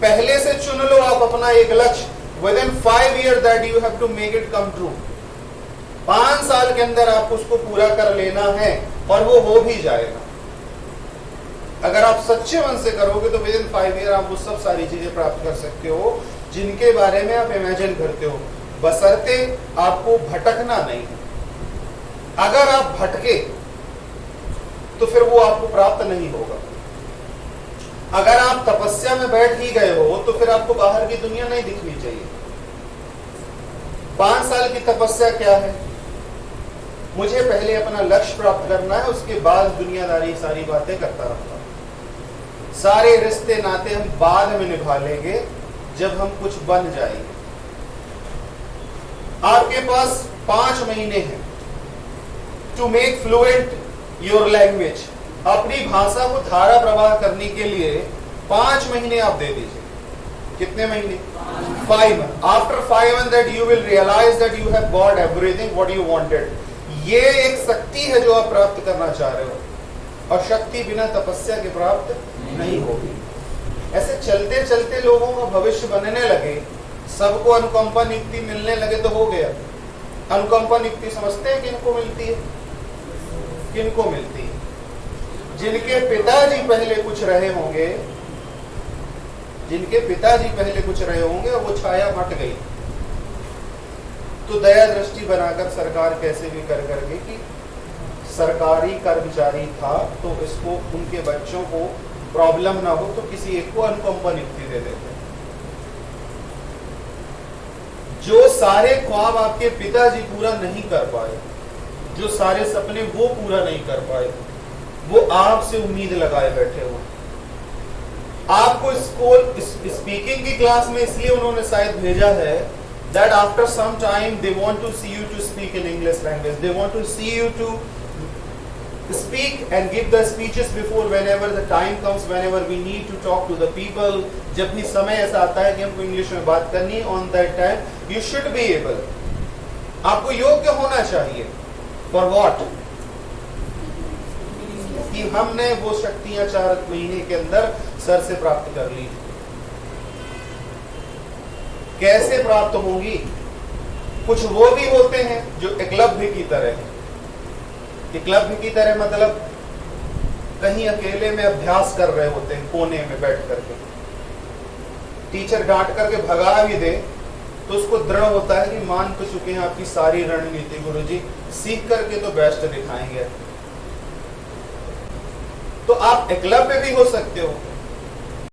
पहले से चुन लो आप अपना एक लक्ष्य, within 5 years that you have to make it come true. 5 साल के अंदर आप उसको पूरा कर लेना है और वो हो भी जाएगा। अगर आप सच्चे मन से करोगे तो विद इन 5 years आप वो सब सारी चीजें प्राप्त कर सकते हो जिनके बारे में आप इमेजिन करते हो, बशर्ते आपको भटकना नहीं है। अगर आप भटके तो फिर वो आपको प्राप्त नहीं होगा। अगर आप तपस्या में बैठ ही गए हो तो फिर आपको बाहर की दुनिया नहीं दिखनी चाहिए। 5 साल की तपस्या क्या है? मुझे पहले अपना लक्ष्य प्राप्त करना है, उसके बाद दुनियादारी सारी बातें करता रहूंगा। सारे रिश्ते नाते हम बाद में निभा लेंगे जब हम कुछ बन जाएंगे। आपके पास 5 महीने हैं to make fluent your language. अपनी भाषा को धारा प्रवाह करने के लिए 5 महीने आप दे दीजिए। कितने महीने? 5 months. After 5 months that you will realize that you have got everything what you wanted. ये एक शक्ति है जो आप प्राप्त करना चाह रहे हो, और शक्ति बिना तपस्या के प्राप्त नहीं होगी। ऐसे चलते चलते लोगों का भविष्य बनने लगे, सबको अनुकंपा नियुक्ति मिलने लगे तो हो गया। अनुकंपा नियुक्ति समझते हैं किनको मिलती है? किनको मिलती है? जिनके पिताजी पहले कुछ रहे होंगे, जिनके पिताजी पहले कुछ रहे होंगे और वो छाया हट गई, तो दया दृष्टि बनाकर सरकार कैसे भी कर करके कि सरकारी कर्मचारी था तो इसको उनके बच्चों को प्रॉब्लम ना हो तो किसी एक को अनुकंपा नियुक्ति दे देते। जो सारे ख्वाब आपके पिताजी पूरा नहीं कर पाए, जो सारे सपने वो पूरा नहीं कर पाए, वो आपसे उम्मीद लगाए बैठे हो। आपको स्कूल स्पीकिंग की क्लास में इसलिए उन्होंने शायद भेजा है that after some time they want to see you to speak in English language. They want to see you to speak and give the speeches before whenever the time comes, whenever we need to talk to the people. जब भी समय ऐसा आता है कि हमको English में बात करनी है, on that time you should be able. आपको योग्य होना चाहिए। For what? कि हमने वो शक्तियां 4 महीने के अंदर सर से प्राप्त कर ली। कैसे प्राप्त होंगी? कुछ वो भी होते हैं जो एकलव्य की तरह है। एकलव्य की तरह मतलब कहीं अकेले में अभ्यास कर रहे होते हैं, कोने में बैठ करके। टीचर डांट करके भगा भी दे तो उसको दृढ़ होता है कि मान तो चुके हैं आपकी सारी रणनीति गुरुजी, सीख करके तो बेस्ट दिखाएंगे। तो आप एकलव्य भी हो सकते हो।